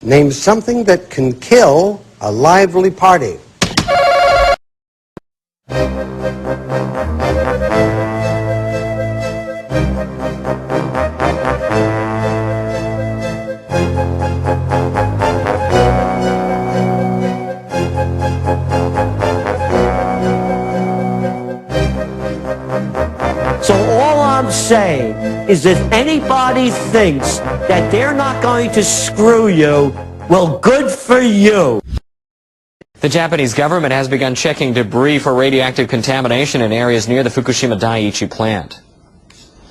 Name something that can kill a lively party. So all I'm saying is if anybody thinks that they're not going to screw you, well, good for you. The Japanese government has begun checking debris for radioactive contamination in areas near the Fukushima Daiichi plant.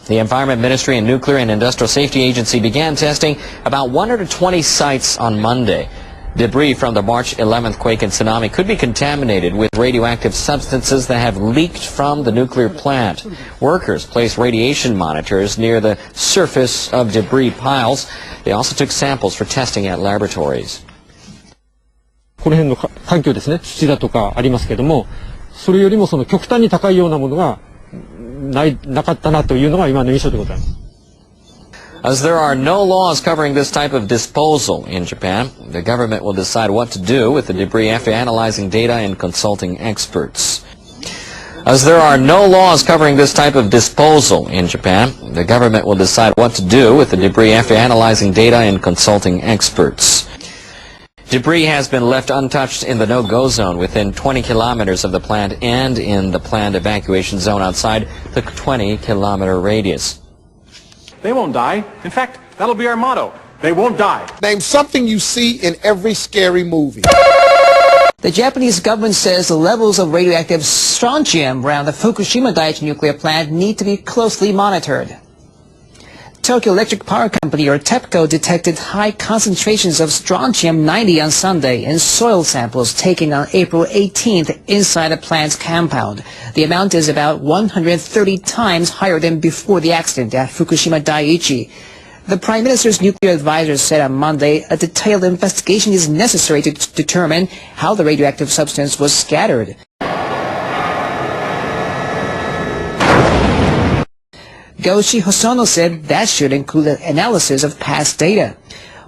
The Environment Ministry and Nuclear and Industrial Safety Agency began testing about 120 sites on Monday. Debris from the March 11th quake and tsunami could be contaminated with radioactive substances that have leaked from the nuclear plant. Workers placed radiation monitors near the surface of debris piles. They also took samples for testing at laboratories. この辺の環境ですね、土だとかありますけども、それよりもその極端に高いようなものがなかったなというのが今の印象でございます。As there are no laws covering this type of disposal in Japan, the government will decide what to do with the debris after analyzing data and consulting experts. As there are no laws covering this type of disposal in Japan, the government will decide what to do with the debris after analyzing data and consulting experts. Debris has been left untouched in the no-go zone within 20 kilometers of the plant and in the planned evacuation zone outside the 20-kilometer radius. They won't die. In fact, that'll be our motto. They won't die. Name something you see in every scary movie. The Japanese government says the levels of radioactive strontium around the Fukushima Daiichi nuclear plant need to be closely monitored. Tokyo Electric Power Company, or TEPCO, detected high concentrations of strontium-90 on Sunday in soil samples taken on April 18th inside the plant's compound. The amount is about 130 times higher than before the accident at Fukushima Daiichi. The Prime Minister's nuclear advisor said on Monday a detailed investigation is necessary to determine how the radioactive substance was scattered. Goshi Hosono said that should include an analysis of past data.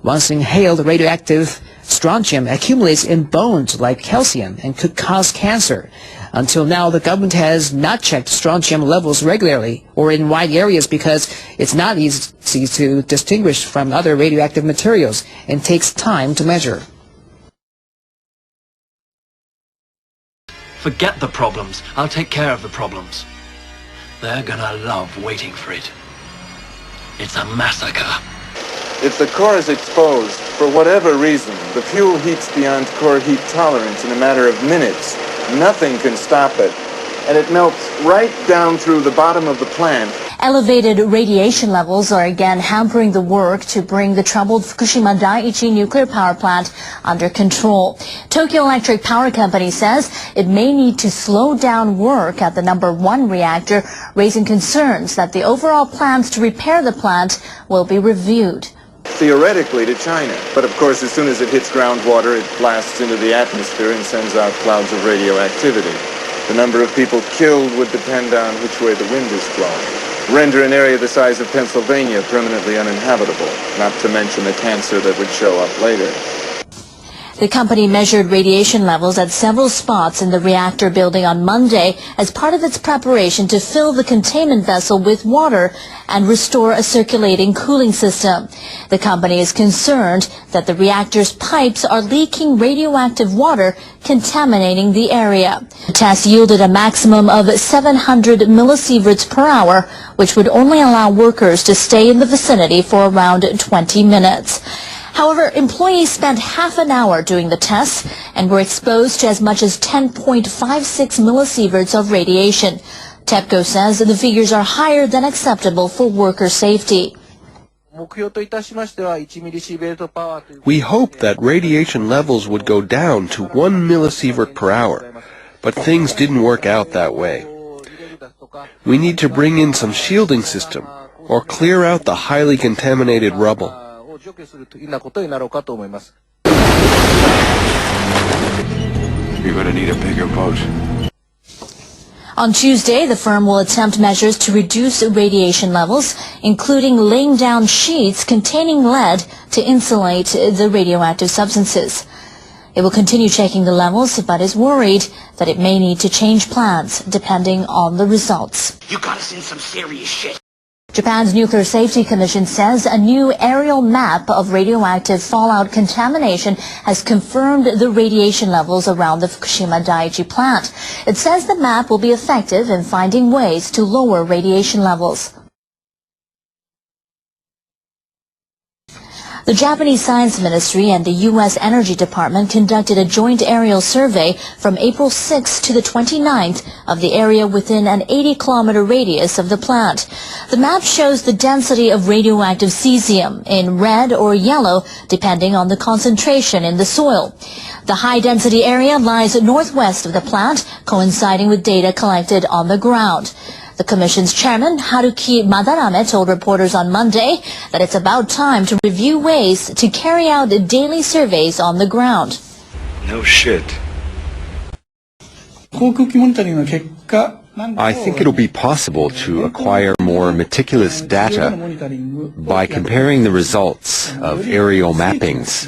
Once inhaled radioactive strontium accumulates in bones like calcium and could cause cancer. Until now, the government has not checked strontium levels regularly or in wide areas because it's not easy to distinguish from other radioactive materials and takes time to measure. Forget the problems. I'll take care of the problems. They're gonna love waiting for it. It's a massacre. If the core is exposed, for whatever reason, the fuel heats beyond core heat tolerance in a matter of minutes. Nothing can stop it. And it melts right down through the bottom of the plant. Elevated radiation levels are again hampering the work to bring the troubled Fukushima Daiichi nuclear power plant under control. Tokyo Electric Power Company says it may need to slow down work at the #1 reactor, raising concerns that the overall plans to repair the plant will be reviewed. Theoretically to China, but of course as soon as it hits groundwater, it blasts into the atmosphere and sends out clouds of radioactivity. The number of people killed would depend on which way the wind is blowing. Render an area the size of Pennsylvania permanently uninhabitable, not to mention the cancer that would show up later. The company measured radiation levels at several spots in the reactor building on Monday as part of its preparation to fill the containment vessel with water and restore a circulating cooling system. The company is concerned that the reactor's pipes are leaking radioactive water, contaminating the area. The test yielded a maximum of 700 millisieverts per hour, which would only allow workers to stay in the vicinity for around 20 minutes. However, employees spent half an hour doing the tests and were exposed to as much as 10.56 millisieverts of radiation. TEPCO says the figures are higher than acceptable for worker safety. We hoped that radiation levels would go down to 1 millisievert per hour, but things didn't work out that way. We need to bring in some shielding system or clear out the highly contaminated rubble. You're gonna need a bigger boat. On Tuesday, the firm will attempt measures to reduce radiation levels, including laying down sheets containing lead to insulate the radioactive substances. It will continue checking the levels, but is worried that it may need to change plans depending on the results. You got us in some serious shit. Japan's Nuclear Safety Commission says a new aerial map of radioactive fallout contamination has confirmed the radiation levels around the Fukushima Daiichi plant. It says the map will be effective in finding ways to lower radiation levels. The Japanese Science Ministry and the U.S. Energy Department conducted a joint aerial survey from April 6th to the 29th of the area within an 80-kilometer radius of the plant. The map shows the density of radioactive cesium in red or yellow, depending on the concentration in the soil. The high-density area lies northwest of the plant, coinciding with data collected on the ground. The Commission's chairman, Haruki Madarame, told reporters on Monday that it's about time to review ways to carry out daily surveys on the ground. No shit. I think it'll be possible to acquire more meticulous data by comparing the results of aerial mappings.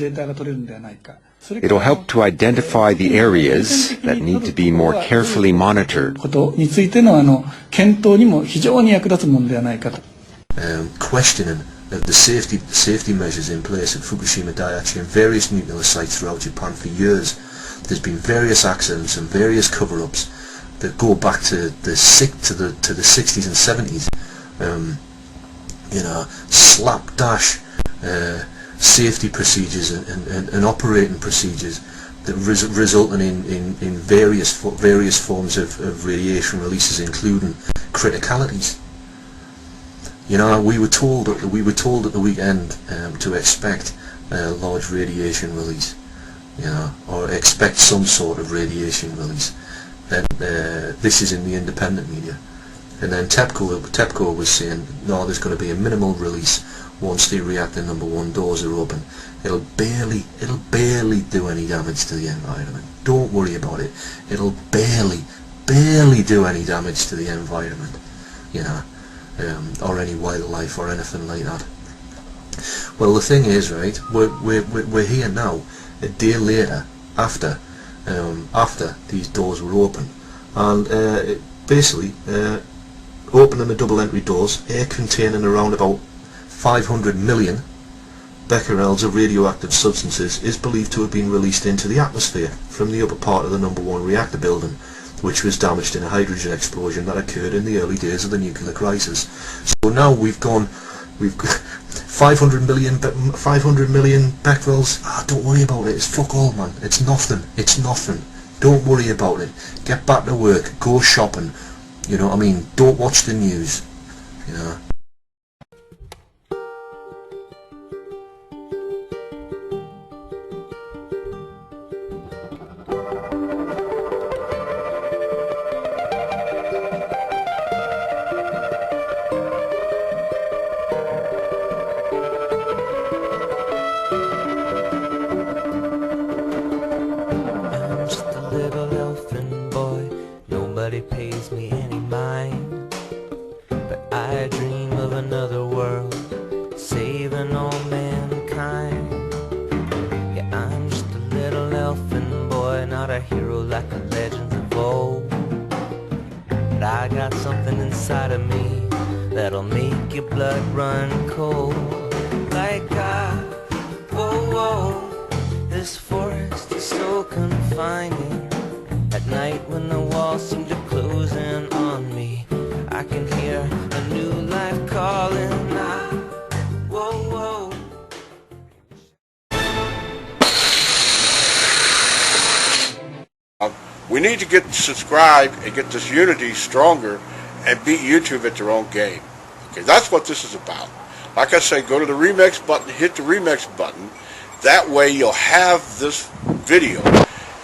It'll help to identify the areas that need to be more carefully monitored. Questioning of the safety measures in place at Fukushima Daiichi and various nuclear sites throughout Japan for years. There's been various accidents and various cover-ups that go back to the 60s and 70s. Slapdash safety procedures and operating procedures that resulting in various forms of radiation releases, including criticalities. We were told at the weekend to expect a large radiation release, or expect some sort of radiation release. Then this is in the independent media, and then TEPCO was saying no, there's going to be a minimal release once the reactor number 1 doors are open. It'll barely do any damage to the environment. Don't worry about it. It'll barely do any damage to the environment, or any wildlife or anything like that. Well, the thing is, right, we're here now, a day later, after these doors were open, and basically opening the double entry doors, air containing around about 500 million becquerels of radioactive substances is believed to have been released into the atmosphere from the upper part of the number 1 reactor building, which was damaged in a hydrogen explosion that occurred in the early days of the nuclear crisis. So now we've got 500 million becquerels. Don't worry about it. It's fuck all, man. It's nothing. Don't worry about it. Get back to work. Go shopping. You know what I mean? Don't watch the news. Pays me any mind, but I dream of another world, saving all mankind. Yeah, I'm just a little elfin boy, not a hero like the legends of old, but I got something inside of me that'll make your blood run cold. Like whoa, this forest is so confining. At night when the walls seem to close in on me, I can hear a new life calling. Whoa. We need to get subscribed and get this unity stronger and beat YouTube at their own game. Okay, that's what this is about. Like I say, go to the remix button, hit the remix button. That way you'll have this video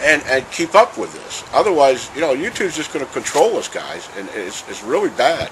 and keep up with this. Otherwise, YouTube's just going to control us, guys, and it's really bad.